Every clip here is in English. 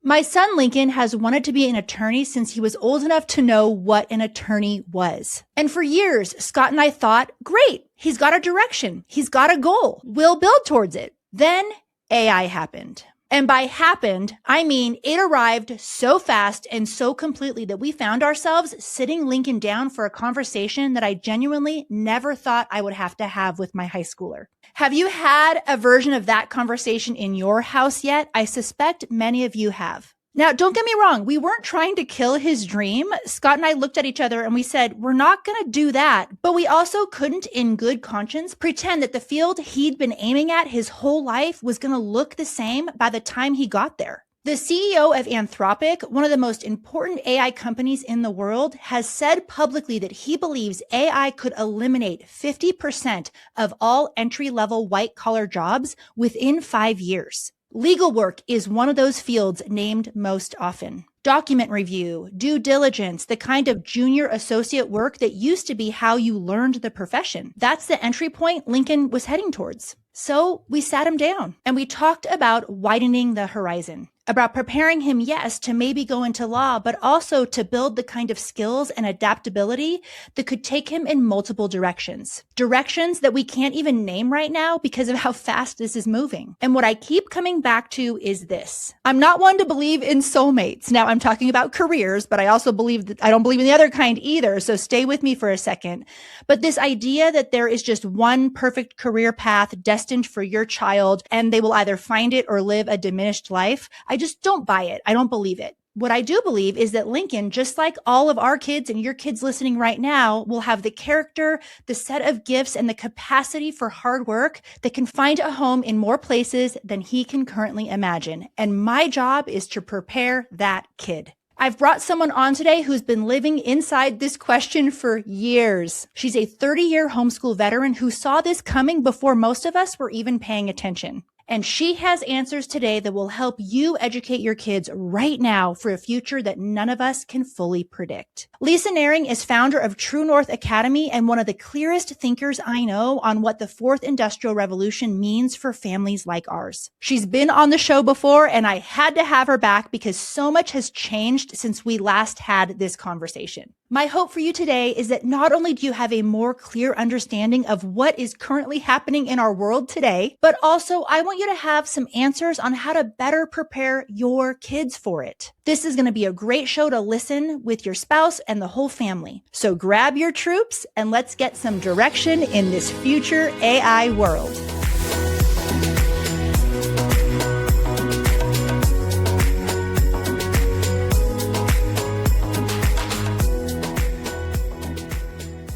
My son Lincoln has wanted to be an attorney since he was old enough to know what an attorney was. And for years, Scott and I thought, great, he's got a direction. He's got a goal. We'll build towards it. Then AI happened. And by happened, I mean it arrived so fast and so completely that we found ourselves sitting Lincoln down for a conversation that I genuinely never thought I would have to have with my high schooler. Have you had a version of that conversation in your house yet? I suspect many of you have. Now, don't get me wrong. We weren't trying to kill his dream. Scott and I looked at each other and we said, we're not going to do that. But we also couldn't, in good conscience, pretend that the field he'd been aiming at his whole life was going to look the same by the time he got there. The CEO of Anthropic, one of the most important AI companies in the world, has said publicly that he believes AI could eliminate 50% of all entry-level white-collar jobs within 5 years. Legal work is one of those fields named most often. Document review, due diligence, the kind of junior associate work that used to be how you learned the profession. That's the entry point Lincoln was heading towards. So we sat him down and we talked about widening the horizon, about preparing him, yes, to maybe go into law, but also to build the kind of skills and adaptability that could take him in multiple directions. Directions that we can't even name right now because of how fast this is moving. And what I keep coming back to is this. I'm not one to believe in soulmates. Now I'm talking about careers, but I also believe that I don't believe in the other kind either. So stay with me for a second. But this idea that there is just one perfect career path destined for your child and they will either find it or live a diminished life, I just don't buy it. I don't believe it. What I do believe is that Lincoln, just like all of our kids and your kids listening right now, will have the character, the set of gifts, and the capacity for hard work that can find a home in more places than he can currently imagine. And my job is to prepare that kid. I've brought someone on today who's been living inside this question for years. She's a 30-year homeschool veteran who saw this coming before most of us were even paying attention. And she has answers today that will help you educate your kids right now for a future that none of us can fully predict. Lisa Nehring is founder of True North Academy and one of the clearest thinkers I know on what the fourth industrial revolution means for families like ours. She's been on the show before and I had to have her back because so much has changed since we last had this conversation. My hope for you today is that not only do you have a more clear understanding of what is currently happening in our world today, but also I want you to have some answers on how to better prepare your kids for it. This is going to be a great show to listen with your spouse and the whole family. So grab your troops and let's get some direction in this future AI world.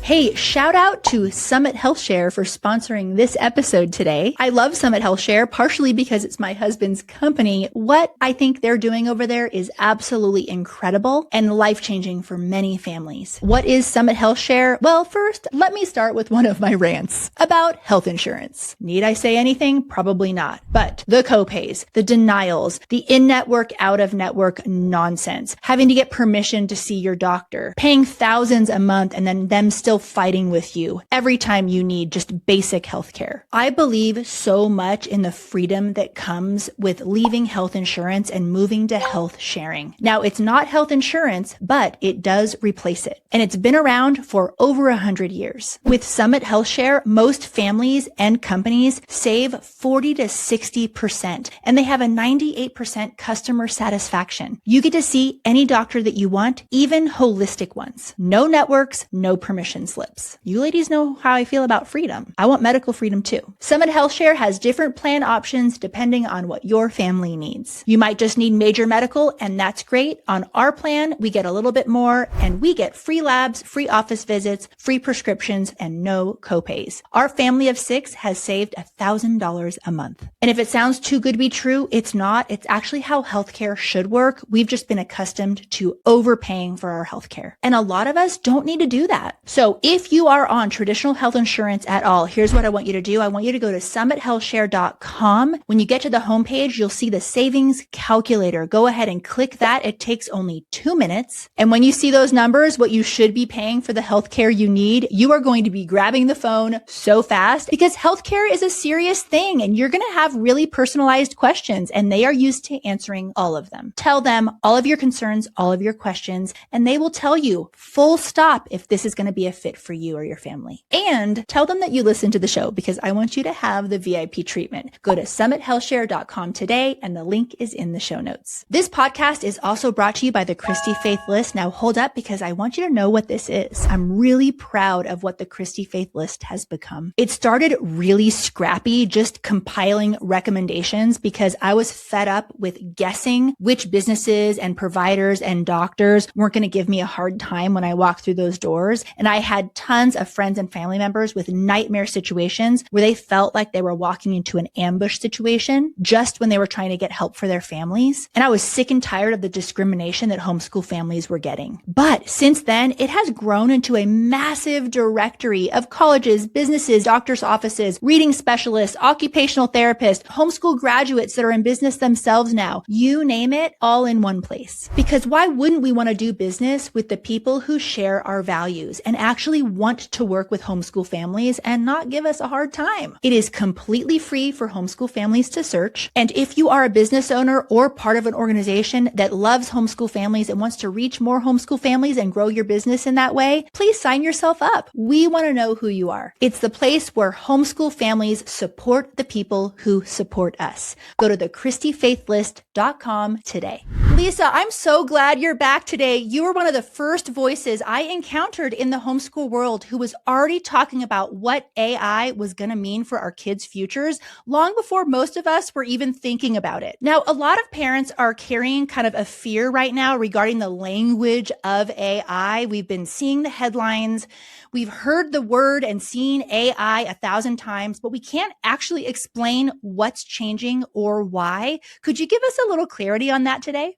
Hey, shout out to Summit Health Share for sponsoring this episode today. I love Summit Health Share partially because it's my husband's company. What I think they're doing over there is absolutely incredible and life-changing for many families. What is Summit Health Share? Well, first, let me start with one of my rants about health insurance. Need I say anything? Probably not. But the copays, the denials, the in-network, out-of-network nonsense, having to get permission to see your doctor, paying thousands a month and then them still fighting with you every time you need just basic healthcare. I believe so much in the freedom that comes with leaving health insurance and moving to health sharing. Now, it's not health insurance, but it does replace it. And it's been around for over 100 years. With Summit Health Share, most families and companies save 40 to 60%, and they have a 98% customer satisfaction. You get to see any doctor that you want, even holistic ones. No networks, no permission slips. You ladies know how I feel about freedom. I want medical freedom too. Summit Health Share has different plan options depending on what your family needs. You might just need major medical, and that's great. On our plan, we get a little bit more, and we get free labs, free office visits, free prescriptions, and no copays. Our family of 6 has saved $1,000 a month. And if it sounds too good to be true, it's not. It's actually how healthcare should work. We've just been accustomed to overpaying for our healthcare. And a lot of us don't need to do that. So So if you are on traditional health insurance at all, here's what I want you to do. I want you to go to summithealthshare.com. When you get to the homepage, you'll see the savings calculator. Go ahead and click that. It takes only 2 minutes. And when you see those numbers, what you should be paying for the healthcare you need, you are going to be grabbing the phone so fast because healthcare is a serious thing and you're going to have really personalized questions and they are used to answering all of them. Tell them all of your concerns, all of your questions, and they will tell you full stop if this is going to be a fit for you or your family. And tell them that you listen to the show because I want you to have the VIP treatment. Go to summithealthshare.com today and the link is in the show notes. This podcast is also brought to you by the Christy-Faith list. Now hold up because I want you to know what this is. I'm really proud of what the Christy-Faith list has become. It started really scrappy, just compiling recommendations because I was fed up with guessing which businesses and providers and doctors weren't going to give me a hard time when I walked through those doors. And I had tons of friends and family members with nightmare situations where they felt like they were walking into an ambush situation just when they were trying to get help for their families. And I was sick and tired of the discrimination that homeschool families were getting. But since then, it has grown into a massive directory of colleges, businesses, doctors' offices, reading specialists, occupational therapists, homeschool graduates that are in business themselves now. You name it, all in one place. Because why wouldn't we want to do business with the people who share our values and actually want to work with homeschool families and not give us a hard time? It is completely free for homeschool families to search. And if you are a business owner or part of an organization that loves homeschool families and wants to reach more homeschool families and grow your business in that way, please sign yourself up. We want to know who you are. It's the place where homeschool families support the people who support us. Go to the ChristyFaithList.com today. Lisa, I'm so glad you're back today. You were one of the first voices I encountered in the homeschool world who was already talking about what AI was going to mean for our kids' futures long before most of us were even thinking about it. Now, a lot of parents are carrying kind of a fear right now regarding the language of AI. We've been seeing the headlines. We've heard the word and seen AI 1,000 times, but we can't actually explain what's changing or why. Could you give us a little clarity on that today?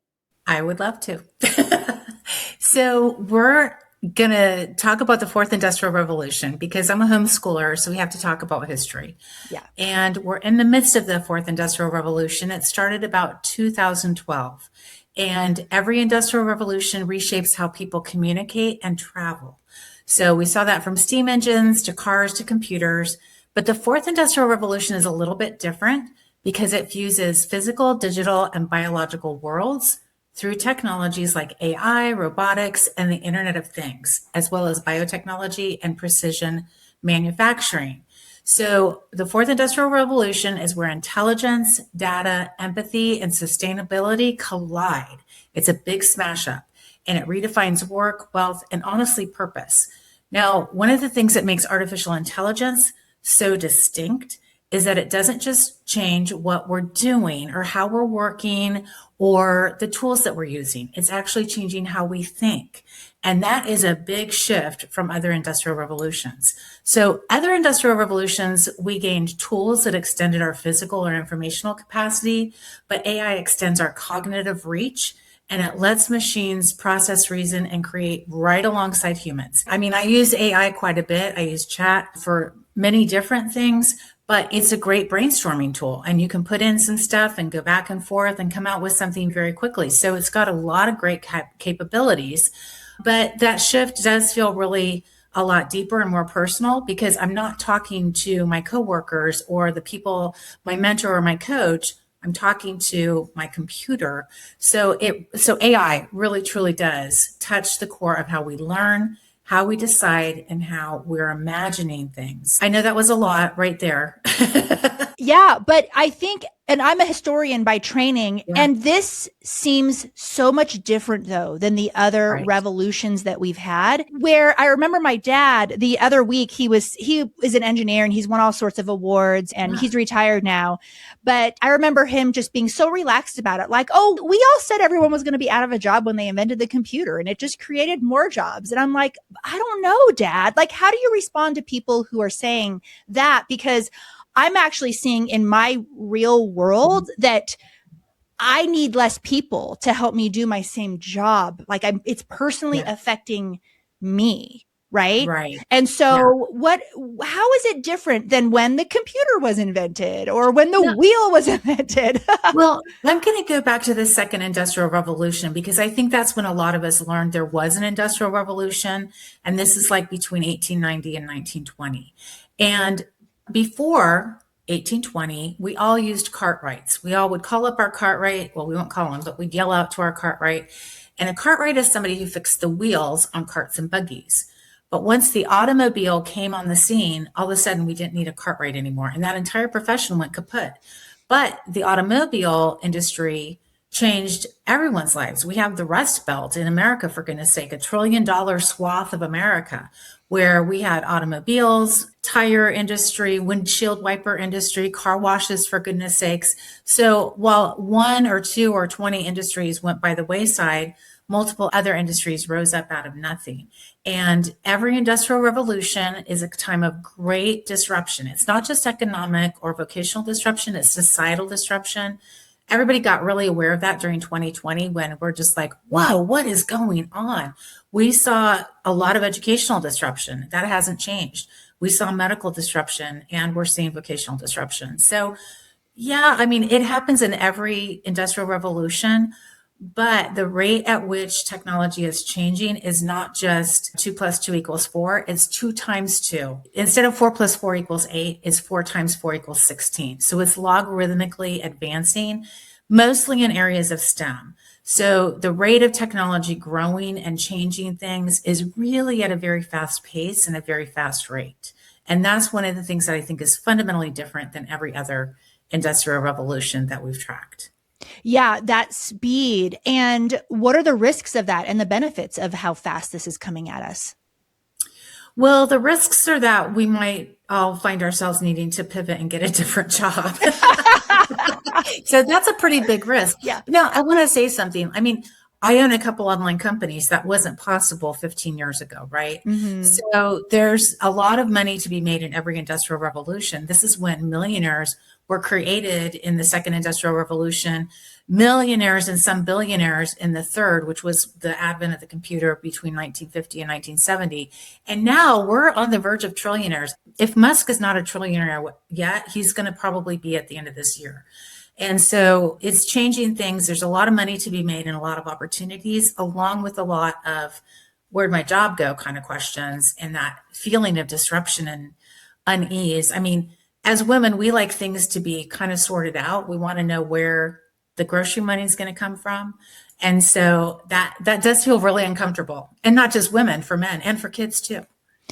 I would love to. So we're going to talk about the fourth industrial revolution because I'm a homeschooler, so we have to talk about history. Yeah. And we're in the midst of the fourth industrial revolution. It started about 2012. And every industrial revolution reshapes how people communicate and travel. So we saw that from steam engines to cars to computers. But the fourth industrial revolution is a little bit different because it fuses physical, digital, and biological worlds through technologies like AI, robotics, and the Internet of Things, as well as biotechnology and precision manufacturing. So the fourth industrial revolution is where intelligence, data, empathy, and sustainability collide. It's a big smash up, and it redefines work, wealth, and honestly, purpose. Now, one of the things that makes artificial intelligence so distinct is that it doesn't just change what we're doing or how we're working or the tools that we're using. It's actually changing how we think. And that is a big shift from other industrial revolutions. So other industrial revolutions, we gained tools that extended our physical or informational capacity, but AI extends our cognitive reach and it lets machines process, reason, and create right alongside humans. I mean, I use AI quite a bit. I use chat for many different things, but it's a great brainstorming tool and you can put in some stuff and go back and forth and come out with something very quickly. So it's got a lot of great capabilities, but that shift does feel really a lot deeper and more personal because I'm not talking to my coworkers or the people, my mentor or my coach. I'm talking to my computer. So AI really truly does touch the core of how we learn, how we decide, and how we're imagining things. I know that was a lot right there. Yeah, but I think, and I'm a historian by training, and this seems so much different though than the other revolutions that we've had, where I remember my dad the other week, he is an engineer and he's won all sorts of awards and he's retired now. But I remember him just being so relaxed about it. Like, oh, we all said everyone was going to be out of a job when they invented the computer and it just created more jobs. And I'm like, I don't know, Dad. Like, how do you respond to people who are saying that? Because I'm actually seeing in my real world that I need less people to help me do my same job. Like it's personally affecting me, right? Right. And so Yeah. how is it different than when the computer was invented or when the No, wheel was invented? well, I'm going to go back to the second industrial revolution because I think that's when a lot of us learned there was an industrial revolution. And this is like between 1890 and 1920. And before 1820, we all used Cartwrights. We all would call up our Cartwright. Well, we won't call them, but we'd yell out to our Cartwright. And a Cartwright is somebody who fixed the wheels on carts and buggies. But once the automobile came on the scene, all of a sudden we didn't need a Cartwright anymore. And that entire profession went kaput. But the automobile industry changed everyone's lives. We have the Rust Belt in America, for goodness sake, $1 trillion swath of America, where we had automobiles, tire industry, windshield wiper industry, car washes, for goodness sakes. So while one or two or 20 industries went by the wayside, multiple other industries rose up out of nothing. And every industrial revolution is a time of great disruption. It's not just economic or vocational disruption, it's societal disruption. Everybody got really aware of that during 2020 when we're just like, whoa, what is going on? We saw a lot of educational disruption. That hasn't changed. We saw medical disruption and we're seeing vocational disruption. So yeah, I mean, it happens in every industrial revolution. But the rate at which technology is changing is not just 2 plus 2 equals 4, it's 2 times 2. Instead of 4 plus 4 equals 8, it's 4 times 4 equals 16. So it's logarithmically advancing, mostly in areas of STEM. So the rate of technology growing and changing things is really at a very fast pace and a very fast rate. And that's one of the things that I think is fundamentally different than every other industrial revolution that we've tracked. Yeah, that speed. And what are the risks of that and the benefits of how fast this is coming at us? Well, the risks are that we might all find ourselves needing to pivot and get a different job. So that's a pretty big risk. Yeah. Now, I want to say something. I mean, I own a couple online companies. That wasn't possible 15 years ago, right? Mm-hmm. So there's a lot of money to be made in every industrial revolution. This is when millionaires were created in the second industrial revolution, millionaires and some billionaires in the third, which was the advent of the computer between 1950 and 1970. And now we're on the verge of trillionaires. If Musk is not a trillionaire yet, he's going to probably be at the end of this year. And so it's changing things. There's a lot of money to be made and a lot of opportunities, along with a lot of where'd my job go kind of questions and that feeling of disruption and unease. I mean, as women, we like things to be kind of sorted out. We want to know where the grocery money is going to come from. And so that does feel really uncomfortable. And not just women, for men and for kids too.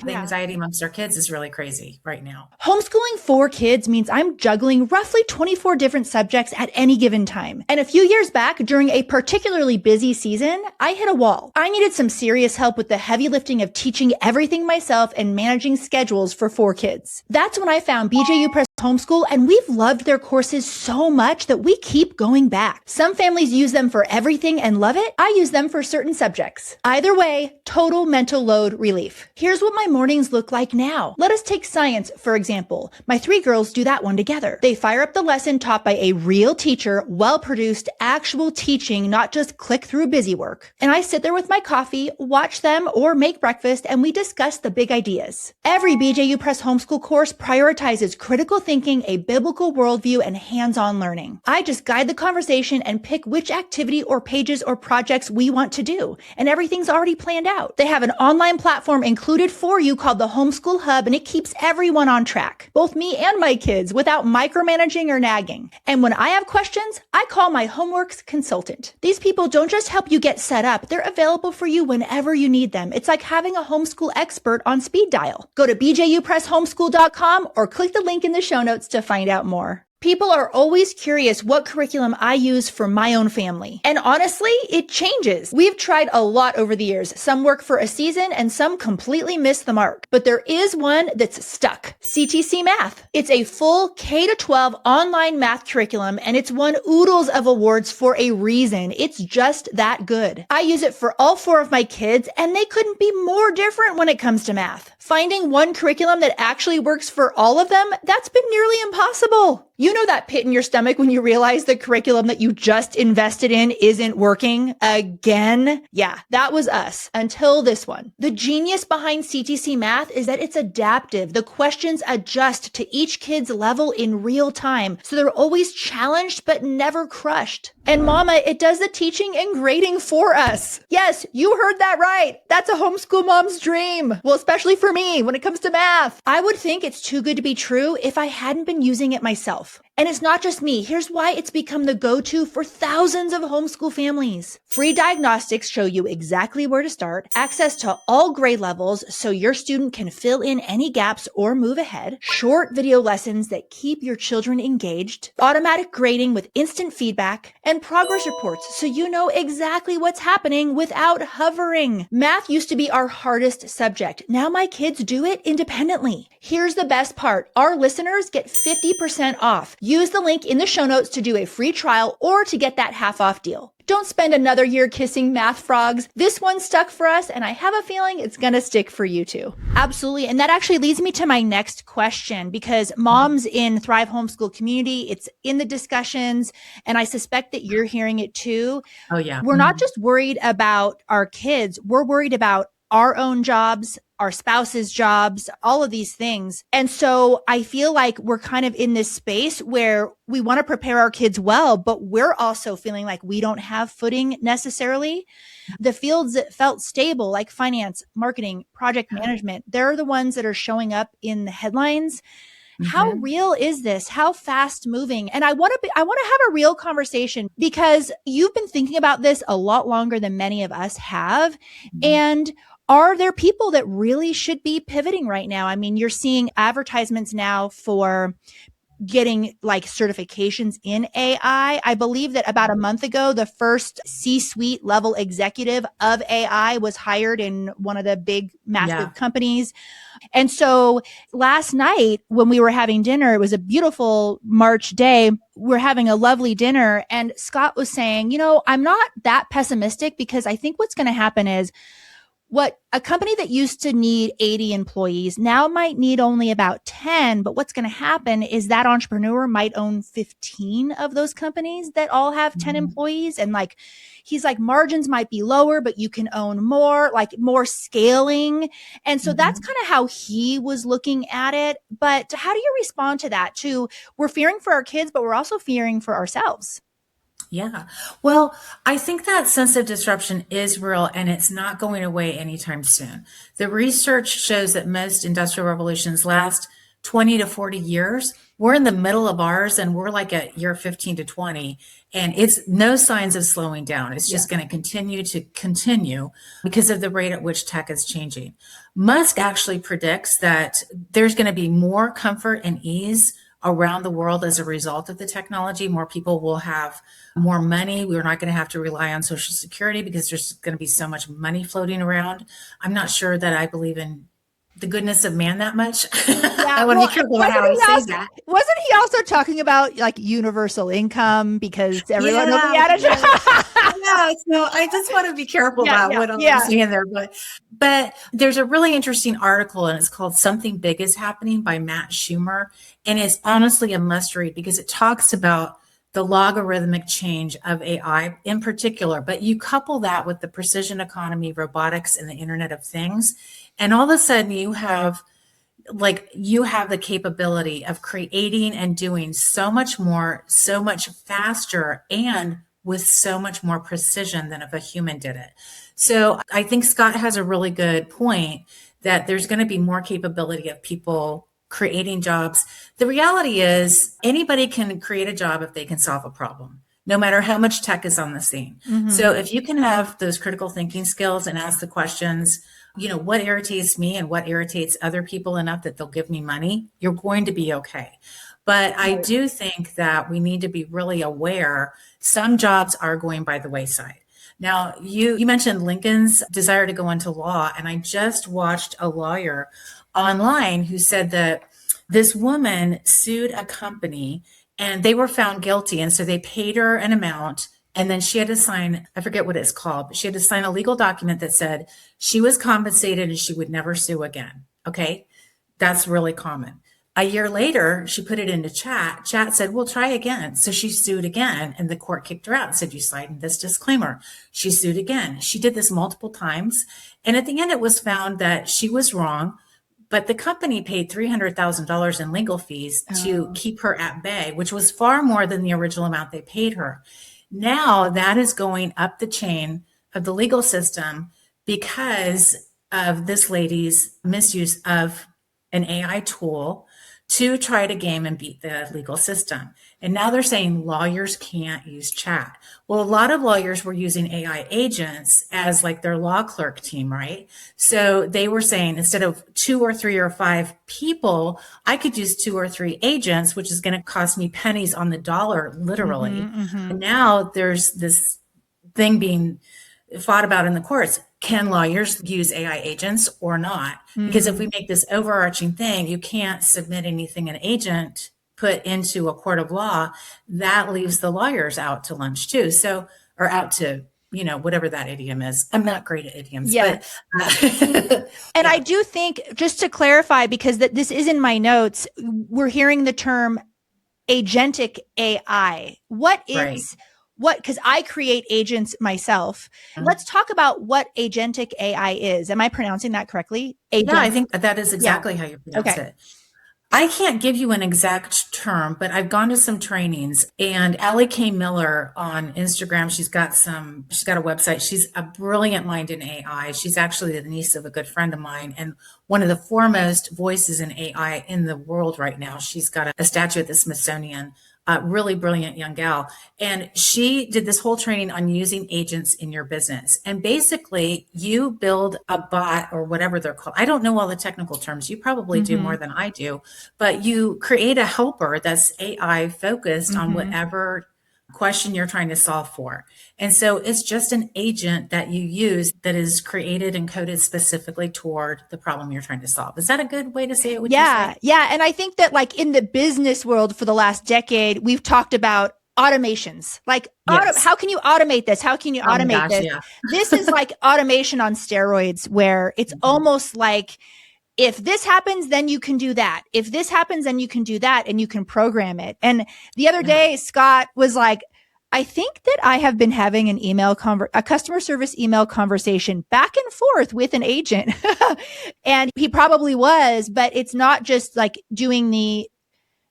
The anxiety amongst our kids is really crazy right now. Homeschooling 4 kids means I'm juggling roughly 24 different subjects at any given time. And a few years back, during a particularly busy season, I hit a wall. I needed some serious help with the heavy lifting of teaching everything myself and managing schedules for 4 kids. That's when I found BJU Press Homeschool, and we've loved their courses so much that we keep going back. Some families use them for everything and love it. I use them for certain subjects. Either way, total mental load relief. Here's what my mornings look like now. Let us take science, for example. My 3 girls do that one together. They fire up the lesson taught by a real teacher, well-produced, actual teaching, not just click through busy work. And I sit there with my coffee, watch them, or make breakfast, and we discuss the big ideas. Every BJU Press Homeschool course prioritizes critical thinking, a biblical worldview, and hands-on learning. I just guide the conversation and pick which activity or pages or projects we want to do, and everything's already planned out. They have an online platform included for you called the Homeschool Hub, and it keeps everyone on track, both me and my kids, without micromanaging or nagging. And when I have questions, I call my Homeworks consultant. These people don't just help you get set up, they're available for you whenever you need them. It's like having a homeschool expert on speed dial. Go to bjupresshomeschool.com or click the link in the show notes to find out more. People are always curious what curriculum I use for my own family. And honestly, it changes. We've tried a lot over the years. Some work for a season and some completely miss the mark. But there is one that's stuck. CTC Math. It's a full K-12 online math curriculum, and it's won oodles of awards for a reason. It's just that good. I use it for all 4 of my kids, and they couldn't be more different when it comes to math. Finding one curriculum that actually works for all of them, that's been nearly impossible. You know that pit in your stomach when you realize the curriculum that you just invested in isn't working again? Yeah, that was us until this one. The genius behind CTC Math is that it's adaptive. The questions adjust to each kid's level in real time. So they're always challenged but never crushed. And mama, it does the teaching and grading for us. Yes, you heard that right. That's a homeschool mom's dream. Well, especially for me when it comes to math. I would think it's too good to be true if I hadn't been using it myself. And it's not just me. Here's why it's become the go-to for thousands of homeschool families. Free diagnostics show you exactly where to start, access to all grade levels so your student can fill in any gaps or move ahead, short video lessons that keep your children engaged, automatic grading with instant feedback, and progress reports so you know exactly what's happening without hovering. Math used to be our hardest subject. Now my kids do it independently. Here's the best part. Our listeners get 50% off. Use the link in the show notes to do a free trial or to get that half off deal. Don't spend another year kissing math frogs. This one stuck for us, and I have a feeling it's going to stick for you too. Absolutely. And that actually leads me to my next question, because moms in Thrive Homeschool community, it's in the discussions, and I suspect that you're hearing it too. Oh, yeah. We're not just worried about our kids. We're worried about our own jobs, our spouses' jobs, all of these things. And so I feel like we're kind of in this space where we want to prepare our kids well, but we're also feeling like we don't have footing necessarily. The fields that felt stable, like finance, marketing, project management, they're the ones that are showing up in the headlines. Mm-hmm. How real is this? How fast moving? And I want to have a real conversation, because you've been thinking about this a lot longer than many of us have. Mm-hmm. And are there people that really should be pivoting right now? I mean, you're seeing advertisements now for getting like certifications in AI. I believe that about a month ago, the first C-suite level executive of AI was hired in one of the big, massive companies. And so last night when we were having dinner, it was a beautiful March day. We're having a lovely dinner, and Scott was saying, you know, I'm not that pessimistic, because I think what's going to happen is what a company that used to need 80 employees now might need only about 10. But what's going to happen is that entrepreneur might own 15 of those companies that all have 10 employees. And like, he's like, margins might be lower, but you can own more, like more scaling. And so that's kind of how he was looking at it. But how do you respond to that too? We're fearing for our kids, but we're also fearing for ourselves. Yeah. Well, I think that sense of disruption is real, and it's not going away anytime soon. The research shows that most industrial revolutions last 20 to 40 years. We're in the middle of ours, and we're like at year 15 to 20, and it's no signs of slowing down. It's just going to continue because of the rate at which tech is changing. Musk actually predicts that there's going to be more comfort and ease around the world as a result of the technology. More people will have more money. We're not going to have to rely on Social Security because there's going to be so much money floating around. I'm not sure that I believe in the goodness of man that much. I want to be careful about how I say that. Wasn't he also talking about like universal income, because everyone will be at it? So I just want to be careful about what I'm saying there. But there's a really interesting article, and it's called Something Big is Happening by Matt Schumer. And it's honestly a must read, because it talks about the logarithmic change of AI in particular. But you couple that with the precision economy, robotics, and the Internet of Things. And all of a sudden you have the capability of creating and doing so much more, so much faster, and with so much more precision than if a human did it. So I think Scott has a really good point that there's going to be more capability of people creating jobs. The reality is anybody can create a job if they can solve a problem, no matter how much tech is on the scene. Mm-hmm. So if you can have those critical thinking skills and ask the questions, you know, what irritates me and what irritates other people enough that they'll give me money, you're going to be okay. But I do think that we need to be really aware some jobs are going by the wayside. Now, you mentioned Lincoln's desire to go into law, and I just watched a lawyer online who said that this woman sued a company and they were found guilty. And so they paid her an amount, and then she had to sign, I forget what it's called, but she had to sign a legal document that said she was compensated and she would never sue again. Okay. That's really common. A year later, she put it into chat. Chat said, well, try again. So she sued again, and the court kicked her out and said, you signed this disclaimer. She sued again. She did this multiple times. And at the end, it was found that she was wrong, but the company paid $300,000 in legal fees to keep her at bay, which was far more than the original amount they paid her. Now that is going up the chain of the legal system because of this lady's misuse of an AI tool to try to game and beat the legal system. And now they're saying lawyers can't use chat. Well, a lot of lawyers were using AI agents as like their law clerk team, right? So they were saying instead of 2 or 3 or 5 people, I could use 2 or 3 agents, which is going to cost me pennies on the dollar, literally. And now there's this thing being fought about in the courts. Can lawyers use AI agents or not? Because if we make this overarching thing, you can't submit anything an agent put into a court of law, that leaves the lawyers out to lunch too. So, or out to, whatever that idiom is. I'm not great at idioms, but. And I do think, just to clarify, because this is in my notes, we're hearing the term agentic AI. What is... because I create agents myself. Let's talk about what agentic AI is. Am I pronouncing that correctly? Yeah, I think that is exactly how you pronounce it. I can't give you an exact term, but I've gone to some trainings, and Allie K. Miller on Instagram, she's got a website. She's a brilliant mind in AI. She's actually the niece of a good friend of mine and one of the foremost voices in AI in the world right now. She's got a statue at the Smithsonian. Really brilliant young gal. And she did this whole training on using agents in your business. And basically you build a bot or whatever they're called. I don't know all the technical terms. You probably do more than I do, but you create a helper that's AI focused on whatever question you're trying to solve for. And so it's just an agent that you use that is created and coded specifically toward the problem you're trying to solve. Is that a good way to say it? Would you say? Yeah. And I think that like in the business world for the last decade, we've talked about automations. Like, how can you automate this? How can you automate this? Yeah. This is like automation on steroids, where it's almost like, if this happens, then you can do that. If this happens, then you can do that, and you can program it. And the other day, Scott was like, I think that I have been having a customer service email conversation back and forth with an agent. And he probably was, but it's not just like doing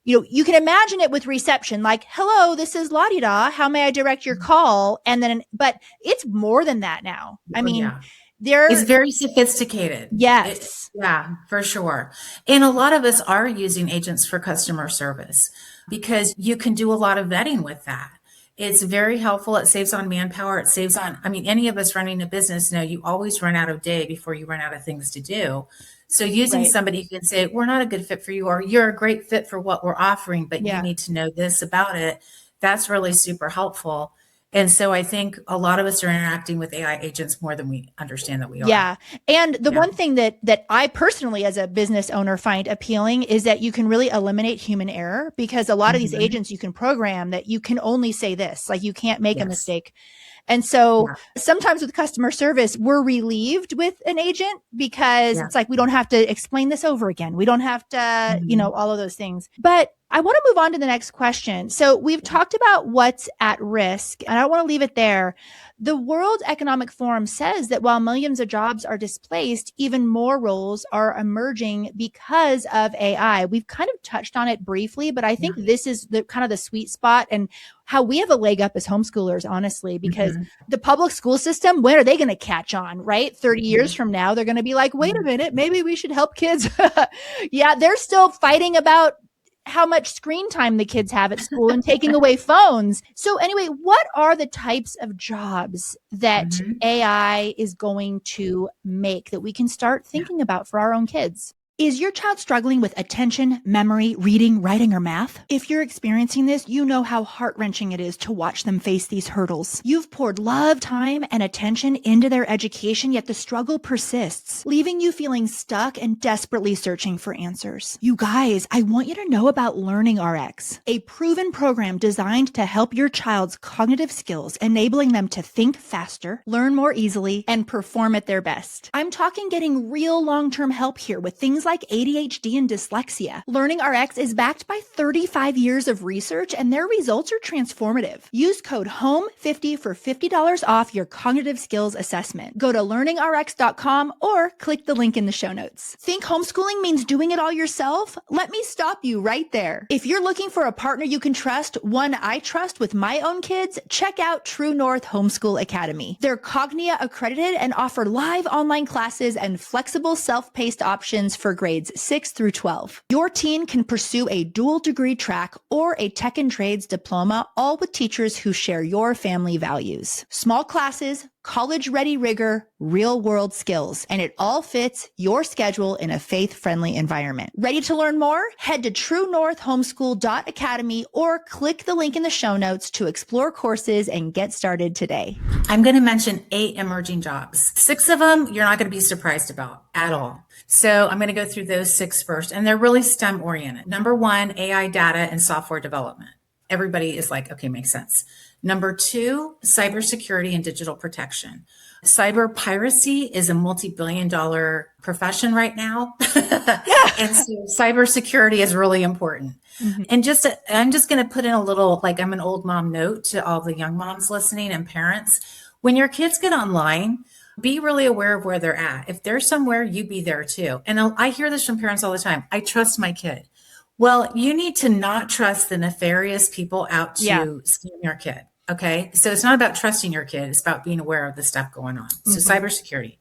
you can imagine it with reception, like, hello, this is la-di-da. How may I direct your call? But it's more than that now. I mean, it's very sophisticated. Yes. Yeah, for sure. And a lot of us are using agents for customer service because you can do a lot of vetting with that. It's very helpful. It saves on manpower. It saves on, any of us running a business know you always run out of day before you run out of things to do. So using somebody who can say, we're not a good fit for you, or you're a great fit for what we're offering, but you need to know this about it. That's really super helpful. And so I think a lot of us are interacting with AI agents more than we understand that we are. Yeah. And the one thing that I personally, as a business owner, find appealing is that you can really eliminate human error, because a lot of these agents you can program that you can only say this, like you can't make a mistake. And so sometimes with customer service, we're relieved with an agent because it's like, we don't have to explain this over again. We don't have to, all of those things. But I want to move on to the next question. So we've talked about what's at risk, and I don't want to leave it there. The World Economic Forum says that while millions of jobs are displaced, even more roles are emerging because of AI. We've kind of touched on it briefly, but I think this is the kind of the sweet spot and how we have a leg up as homeschoolers, honestly, because the public school system, when are they going to catch on, right? 30 years from now, they're going to be like, wait a minute, maybe we should help kids. They're still fighting about how much screen time the kids have at school and taking away phones. So anyway, what are the types of jobs that AI is going to make that we can start thinking about for our own kids? Is your child struggling with attention, memory, reading, writing, or math? If you're experiencing this, you know how heart-wrenching it is to watch them face these hurdles. You've poured love, time, and attention into their education, yet the struggle persists, leaving you feeling stuck and desperately searching for answers. You guys, I want you to know about Learning RX, a proven program designed to help your child's cognitive skills, enabling them to think faster, learn more easily, and perform at their best. I'm talking getting real long-term help here with things like like ADHD and dyslexia. Learning RX is backed by 35 years of research, and their results are transformative. Use code HOME50 for $50 off your cognitive skills assessment. Go to learningrx.com or click the link in the show notes. Think homeschooling means doing it all yourself? Let me stop you right there. If you're looking for a partner you can trust, one I trust with my own kids, check out True North Homeschool Academy. They're Cognia accredited and offer live online classes and flexible self-paced options for grades 6 through 12. Your teen can pursue a dual degree track or a tech and trades diploma, all with teachers who share your family values. Small classes, college-ready rigor, real-world skills, and it all fits your schedule in a faith-friendly environment. Ready to learn more? Head to truenorthhomeschool.academy or click the link in the show notes to explore courses and get started today. I'm going to mention 8 emerging jobs. 6 of them you're not going to be surprised about at all. So I'm going to go through those 6 first, and they're really STEM-oriented. Number 1, AI data and software development. Everybody is like, okay, makes sense. Number 2, cybersecurity and digital protection. Cyber piracy is a multi-billion-dollar profession right now. And so cybersecurity is really important. Mm-hmm. And I'm just going to put in a little, like I'm an old mom note to all the young moms listening and parents. When your kids get online, be really aware of where they're at. If they're somewhere, you be there too. And I hear this from parents all the time. I trust my kid. Well, you need to not trust the nefarious people out to scam your kid. Okay. So it's not about trusting your kid. It's about being aware of the stuff going on. So cybersecurity.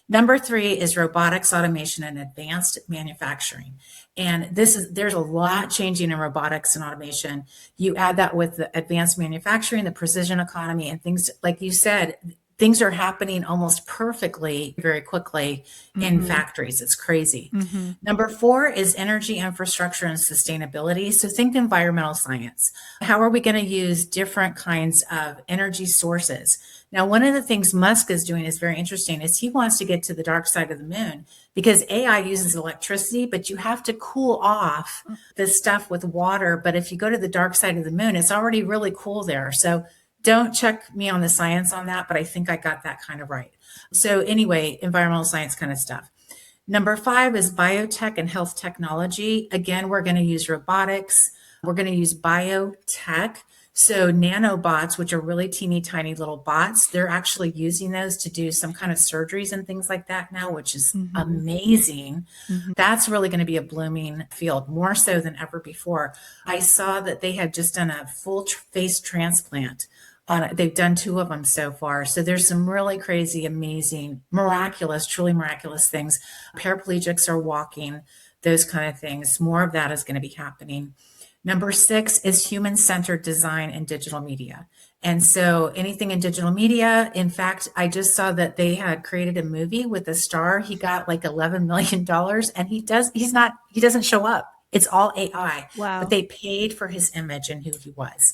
Number 3 is robotics, automation, and advanced manufacturing. And there's a lot changing in robotics and automation. You add that with the advanced manufacturing, the precision economy, and things like you said, things are happening almost perfectly, very quickly in factories. It's crazy. Number 4 is energy infrastructure and sustainability. So think environmental science. How are we going to use different kinds of energy sources? Now, one of the things Musk is doing is very interesting is he wants to get to the dark side of the moon because AI uses electricity, but you have to cool off this stuff with water. But if you go to the dark side of the moon, it's already really cool there. So don't check me on the science on that, but I think I got that kind of right. So anyway, environmental science kind of stuff. Number 5 is biotech and health technology. Again, we're going to use robotics. We're going to use biotech. So nanobots, which are really teeny tiny little bots, they're actually using those to do some kind of surgeries and things like that now, which is amazing. That's really going to be a blooming field, more so than ever before. I saw that they had just done a full face transplant. They've done 2 of them so far. So there's some really crazy, amazing, miraculous, truly miraculous things. Paraplegics are walking, those kind of things. More of that is going to be happening. Number 6 is human-centered design and digital media. And so anything in digital media, in fact, I just saw that they had created a movie with a star. He got like $11 million and he doesn't show up. It's all AI. Wow. But they paid for his image and who he was.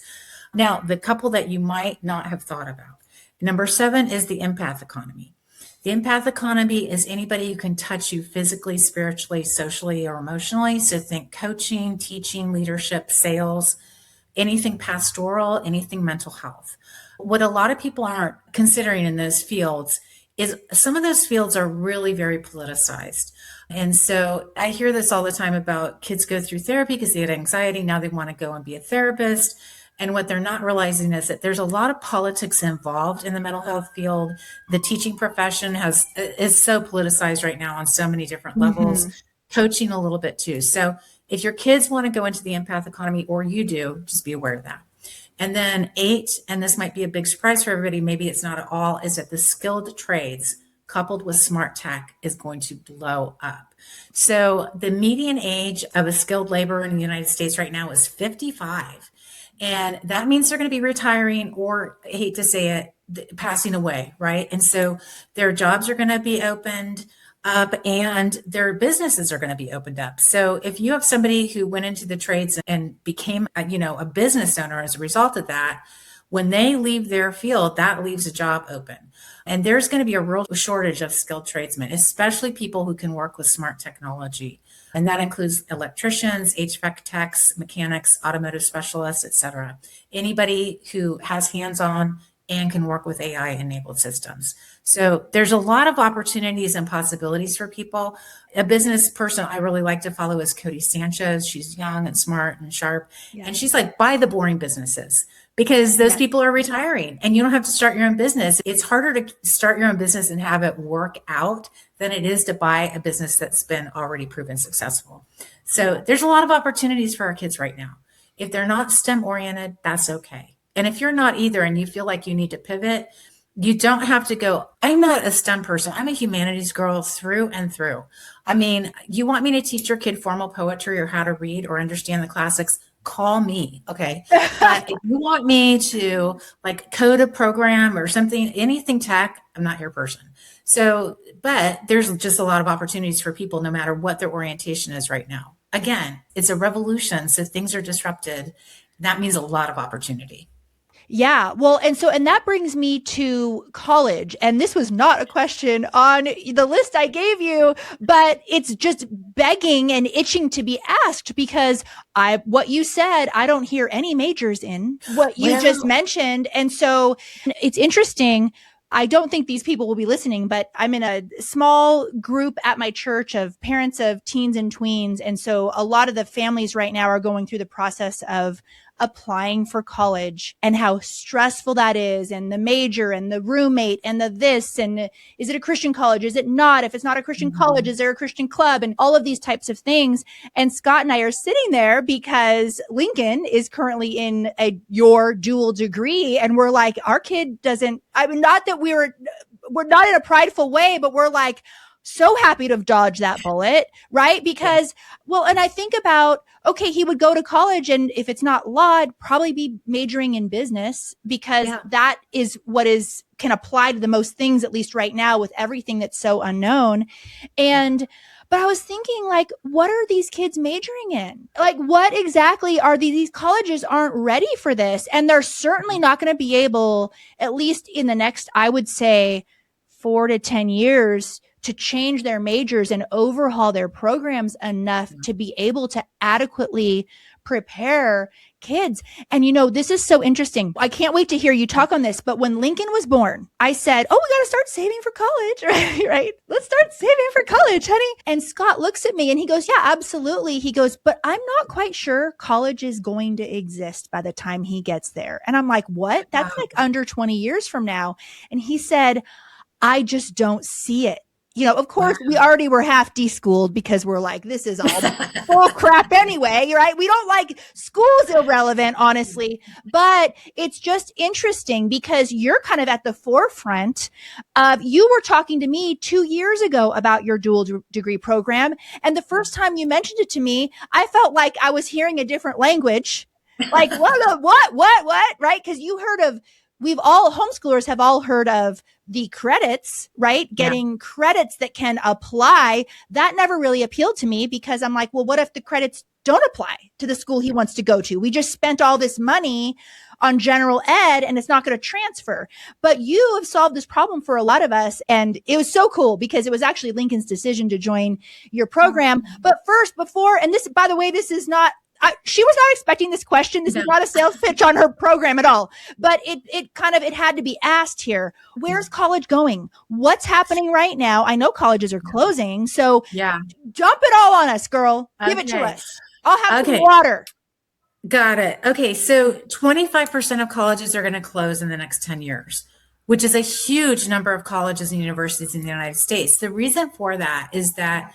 Now, the couple that you might not have thought about. Number 7 is the empath economy. The empath economy is anybody who can touch you physically, spiritually, socially, or emotionally. So think coaching, teaching, leadership, sales, anything pastoral, anything mental health. What a lot of people aren't considering in those fields is some of those fields are really very politicized. And so I hear this all the time about kids go through therapy because they had anxiety. Now they want to go and be a therapist. And what they're not realizing is that there's a lot of politics involved in the mental health field. The teaching profession is so politicized right now on so many different levels, coaching a little bit too. So if your kids want to go into the empath economy, or you do, just be aware of that. And then 8, and this might be a big surprise for everybody, maybe it's not at all, is that the skilled trades coupled with smart tech is going to blow up. So the median age of a skilled laborer in the United States right now is 55. And that means they're going to be retiring, or I hate to say it, passing away, right? And so their jobs are going to be opened up and their businesses are going to be opened up. So if you have somebody who went into the trades and became a business owner as a result of that, when they leave their field, that leaves a job open. And there's going to be a real shortage of skilled tradesmen, especially people who can work with smart technology. And that includes electricians, HVAC techs, mechanics, automotive specialists, et cetera. Anybody who has hands-on and can work with AI enabled systems. So there's a lot of opportunities and possibilities for people. A business person I really like to follow is Cody Sanchez. She's young and smart and sharp. Yeah. And she's like, buy the boring businesses because those people are retiring and you don't have to start your own business. It's harder to start your own business and have it work out than it is to buy a business that's been already proven successful. So there's a lot of opportunities for our kids right now. If they're not STEM oriented, that's okay. And if you're not either and you feel like you need to pivot, you don't have to go, I'm not a STEM person. I'm a humanities girl through and through. I mean, you want me to teach your kid formal poetry or how to read or understand the classics? Call me. Okay. But if you want me to like code a program or something, anything tech, I'm not your person. So, but there's just a lot of opportunities for people no matter what their orientation is right now. Again, it's a revolution. So things are disrupted. That means a lot of opportunity. Yeah. Well, and that brings me to college. And this was not a question on the list I gave you, but it's just begging and itching to be asked because what you said, I don't hear any majors in what you just mentioned. And so it's interesting. I don't think these people will be listening, but I'm in a small group at my church of parents of teens and tweens. And so a lot of the families right now are going through the process of applying for college and how stressful that is, and the major and the roommate and the this, and is it a Christian college? Is it not? If it's not a Christian college, is there a Christian club? And all of these types of things. And Scott and I are sitting there because Lincoln is currently in your dual degree. And we're like, our kid doesn't, I mean, not that we're not in a prideful way, but we're like, so happy to have dodged that bullet, right? Because, well, and I think about, okay, he would go to college and if it's not law, it'd probably be majoring in business because that is what can apply to the most things, at least right now with everything that's so unknown. But I was thinking like, what are these kids majoring in? Like, what exactly are these colleges aren't ready for this. And they're certainly not going to be able, at least in the next, I would say 4 to 10 years, to change their majors and overhaul their programs enough to be able to adequately prepare kids. And this is so interesting. I can't wait to hear you talk on this. But when Lincoln was born, I said, oh, we got to start saving for college, right? Let's start saving for college, honey. And Scott looks at me and he goes, yeah, absolutely. He goes, but I'm not quite sure college is going to exist by the time he gets there. And I'm like, what? That's like under 20 years from now. And he said, I just don't see it. Of course, we already were half deschooled because we're like, this is all bull crap anyway, right? We don't like school's irrelevant, honestly, but it's just interesting because you're kind of at the forefront of, you were talking to me 2 years ago about your dual degree program. And the first time you mentioned it to me, I felt like I was hearing a different language. Like, what, right? Because homeschoolers have all heard of the credits, right? Getting credits that can apply. That never really appealed to me because I'm like, well, what if the credits don't apply to the school he wants to go to? We just spent all this money on general ed and it's not going to transfer. But you have solved this problem for a lot of us. And it was so cool because it was actually Lincoln's decision to join your program. But first, and this, by the way, this is not, she was not expecting this question. This is not a sales pitch on her program at all, but it had to be asked here. Where's college going? What's happening right now? I know colleges are jump it all on us, girl. Give it to us. I'll have some water. Got it. Okay. So 25% of colleges are going to close in the next 10 years, which is a huge number of colleges and universities in the United States. The reason for that is that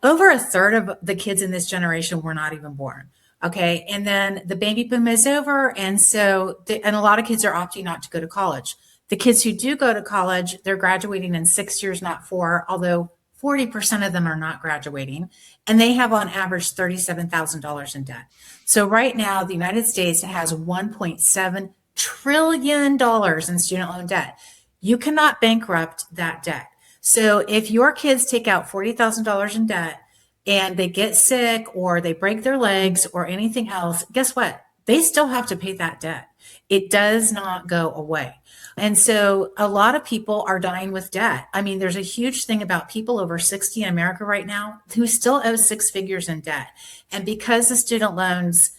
over a third of the kids in this generation were not even born. Okay. And then the baby boom is over. And so, and a lot of kids are opting not to go to college. The kids who do go to college, they're graduating in 6 years, not 4, although 40% of them are not graduating. And they have on average $37,000 in debt. So right now, the United States has $1.7 trillion in student loan debt. You cannot bankrupt that debt. So if your kids take out $40,000 in debt, and they get sick or they break their legs or anything else, guess what? They still have to pay that debt. It does not go away. And so a lot of people are dying with debt. I mean, there's a huge thing about people over 60 in America right now who still owe 6 figures in debt. And because the student loans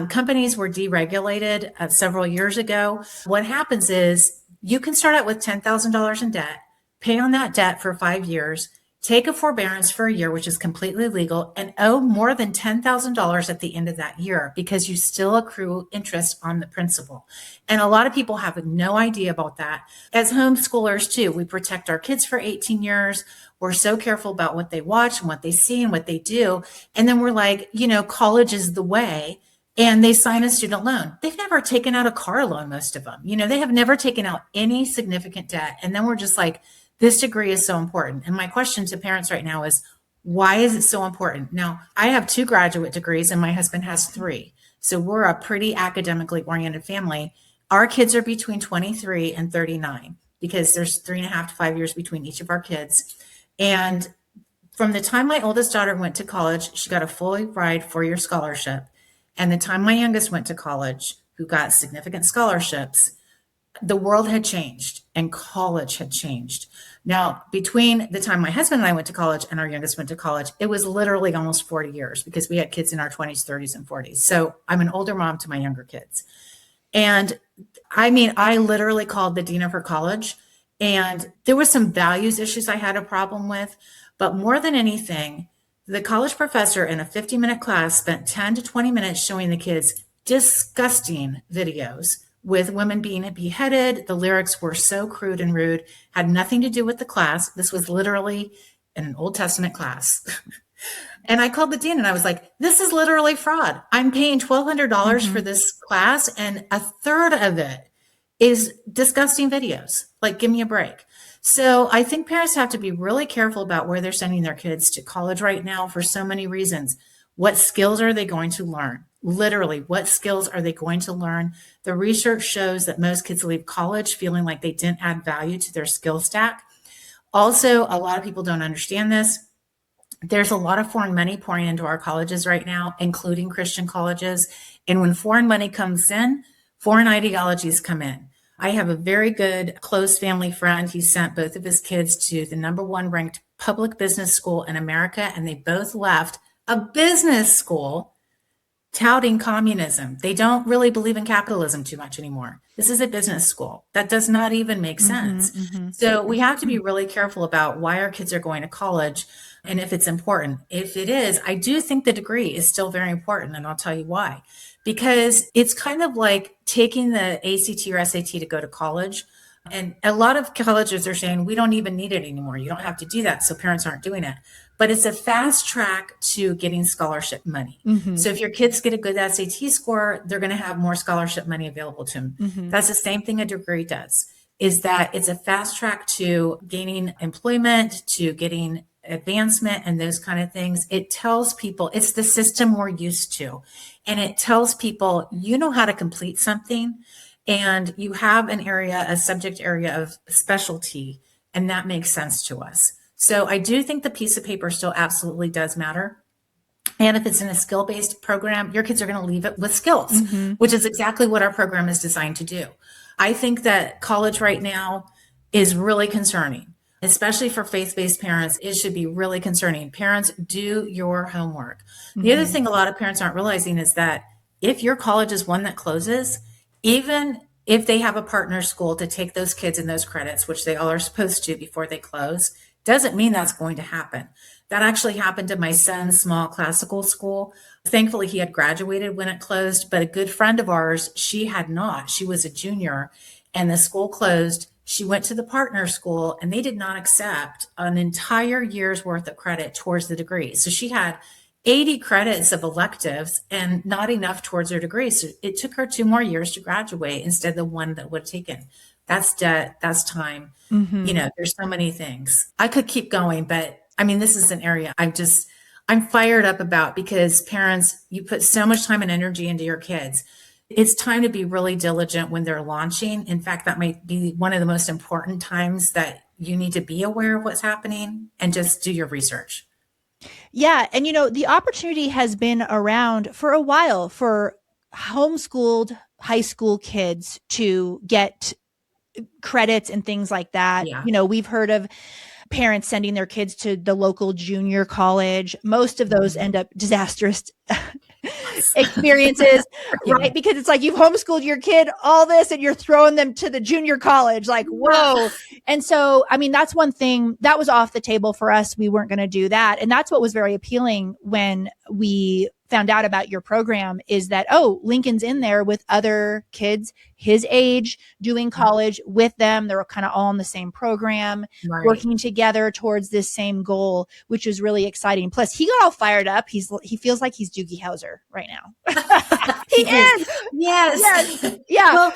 companies were deregulated several years ago, what happens is you can start out with $10,000 in debt, pay on that debt for 5 years, take a forbearance for a year, which is completely legal, and owe more than $10,000 at the end of that year because you still accrue interest on the principal. And a lot of people have no idea about that. As homeschoolers too, we protect our kids for 18 years. We're so careful about what they watch and what they see and what they do. And then we're like, college is the way. And they sign a student loan. They've never taken out a car loan, most of them. They have never taken out any significant debt. And then we're just like, this degree is so important. And my question to parents right now is, why is it so important? Now, I have 2 graduate degrees and my husband has 3. So we're a pretty academically oriented family. Our kids are between 23 and 39 because there's 3.5 to 5 years between each of our kids. And from the time my oldest daughter went to college, she got a fully ride 4-year scholarship. And the time my youngest went to college, who got significant scholarships, the world had changed and college had changed. Now, between the time my husband and I went to college and our youngest went to college, it was literally almost 40 years because we had kids in our 20s, 30s, and 40s. So I'm an older mom to my younger kids. And I literally called the dean of her college, and there was some values issues I had a problem with. But more than anything, the college professor in a 50-minute class spent 10 to 20 minutes showing the kids disgusting videos with women being beheaded. The lyrics were so crude and rude, had nothing to do with the class. This was literally in an Old Testament class. And I called the dean and I was like, this is literally fraud. I'm paying $1,200 for this class, and a third of it is disgusting videos. Like, give me a break. So I think parents have to be really careful about where they're sending their kids to college right now for so many reasons. What skills are they going to learn? Literally, what skills are they going to learn? The research shows that most kids leave college feeling like they didn't add value to their skill stack. Also, a lot of people don't understand this. There's a lot of foreign money pouring into our colleges right now, including Christian colleges. And when foreign money comes in, foreign ideologies come in. I have a very good close family friend. He sent both of his kids to the #1 ranked public business school in America, and they both left a business school touting communism. They don't really believe in capitalism too much anymore. This is a business school. That does not even make sense. So we have to be really careful about why our kids are going to college and if it's important. If it is, I do think the degree is still very important, and I'll tell you why. Because it's kind of like taking the ACT or SAT to go to college. And a lot of colleges are saying, we don't even need it anymore. You don't have to do that. So parents aren't doing it. But it's a fast track to getting scholarship money. So if your kids get a good SAT score, they're going to have more scholarship money available to them. That's the same thing a degree does, is that it's a fast track to gaining employment, to getting advancement and those kind of things. It tells people it's the system we're used to. And it tells people, you know how to complete something, and you have an area, a subject area of specialty, and that makes sense to us. So I do think the piece of paper still absolutely does matter. And if it's in a skill-based program, your kids are going to leave it with skills, which is exactly what our program is designed to do. I think that college right now is really concerning, especially for faith-based parents. It should be really concerning. Parents, do your homework. The other thing a lot of parents aren't realizing is that if your college is one that closes, even if they have a partner school to take those kids in those credits, which they all are supposed to before they close, doesn't mean that's going to happen. That actually happened to my son's small classical school. Thankfully, he had graduated when it closed, but a good friend of ours, she had not. She was a junior, and the school closed. She went to the partner school, and they did not accept an entire year's worth of credit towards the degree. So she had 80 credits of electives and not enough towards her degree. So it took her 2 more years to graduate instead of the one that would have taken. That's debt, that's time. There's so many things. I could keep going, but this is an area I'm fired up about, because parents, you put so much time and energy into your kids. It's time to be really diligent when they're launching. In fact, that might be one of the most important times that you need to be aware of what's happening and just do your research. Yeah. And, the opportunity has been around for a while for homeschooled high school kids to get credits and things like that. Yeah. We've heard of parents sending their kids to the local junior college. Most of those end up disastrous. experiences, Yeah. right? Because it's like you've homeschooled your kid all this and you're throwing them to the junior college, like, whoa. And so, I mean, that's one thing that was off the table for us. We weren't going to do that. And that's what was very appealing when we found out about your program, is that, oh, Lincoln's in there with other kids his age doing college with them. They're kind of all in the same program, working together towards this same goal, which is really exciting. Plus, he got all fired up. He feels like he's Doogie Howser right now. he is. Yes. Yeah. Well,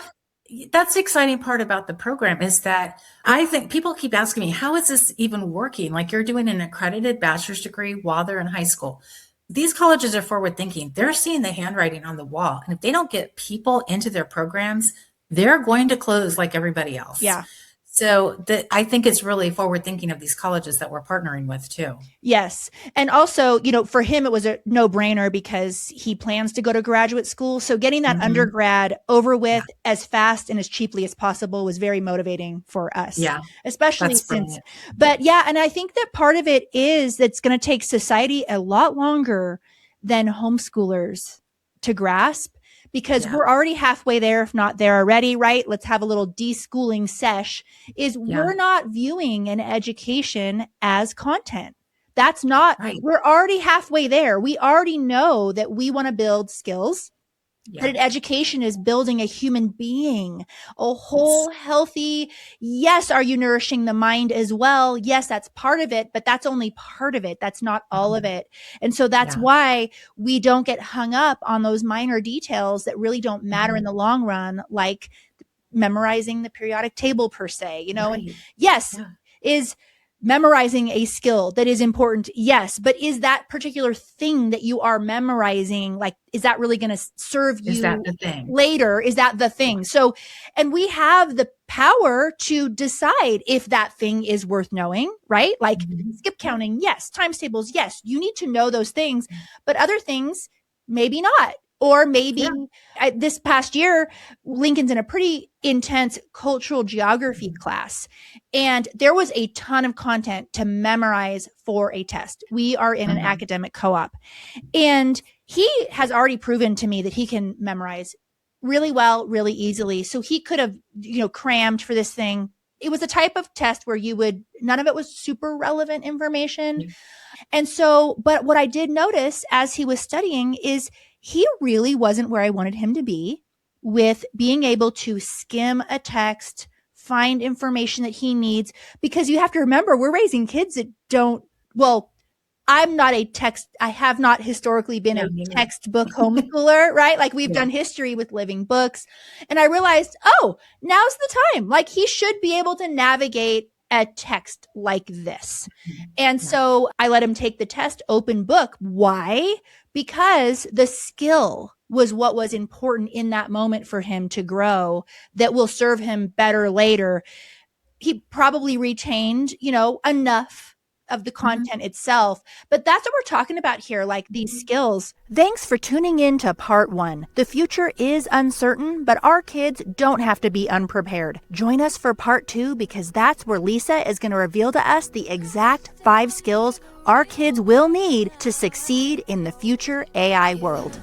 that's the exciting part about the program, is that I think people keep asking me, how is this even working? Like, you're doing an accredited bachelor's degree while they're in high school. These colleges are forward thinking. They're seeing the handwriting on the wall. And if they don't get people into their programs, they're going to close like everybody else. Yeah. So I think it's really forward thinking of these colleges that we're partnering with too. Yes. And also, for him, it was a no brainer because he plans to go to graduate school. So getting that undergrad over with as fast and as cheaply as possible was very motivating for us. Yeah. Especially since, but yeah. And I think that part of it is that's going to take society a lot longer than homeschoolers to grasp, because we're already halfway there, if not there already, right? Let's have a little deschooling sesh. We're not viewing an education as content. That's not, we're already halfway there. We already know that we want to build skills. That an education is building a human being, a whole healthy. Yes. Are you nourishing the mind as well? Yes, that's part of it, but that's only part of it. That's not all of it. And so that's why we don't get hung up on those minor details that really don't matter in the long run, like memorizing the periodic table per se, and yes, is memorizing a skill that is important. Yes. But is that particular thing that you are memorizing, like, is that really going to serve you later? Is that the thing? So, and we have the power to decide if that thing is worth knowing, right? Like skip counting. Yes. Times tables. Yes. You need to know those things, but other things, maybe not. Or maybe this past year, Lincoln's in a pretty intense cultural geography class, and there was a ton of content to memorize for a test. We are in an academic co-op, and he has already proven to me that he can memorize really well, really easily. So he could have, crammed for this thing. It was a type of test where none of it was super relevant information. And so, but what I did notice as he was studying is he really wasn't where I wanted him to be with being able to skim a text, find information that he needs, because you have to remember, we're raising kids that I have not historically been a textbook homeschooler, right? Like we've done history with living books. And I realized, now's the time. Like he should be able to navigate a text like this. And so I let him take the test open book. Why? Because the skill was what was important in that moment for him to grow that will serve him better later. He probably retained, enough of the content itself. But that's what we're talking about here, like these skills. Thanks for tuning in to part 1. The future is uncertain, but our kids don't have to be unprepared. Join us for part 2, because that's where Lisa is going to reveal to us the exact 5 skills our kids will need to succeed in the future AI world.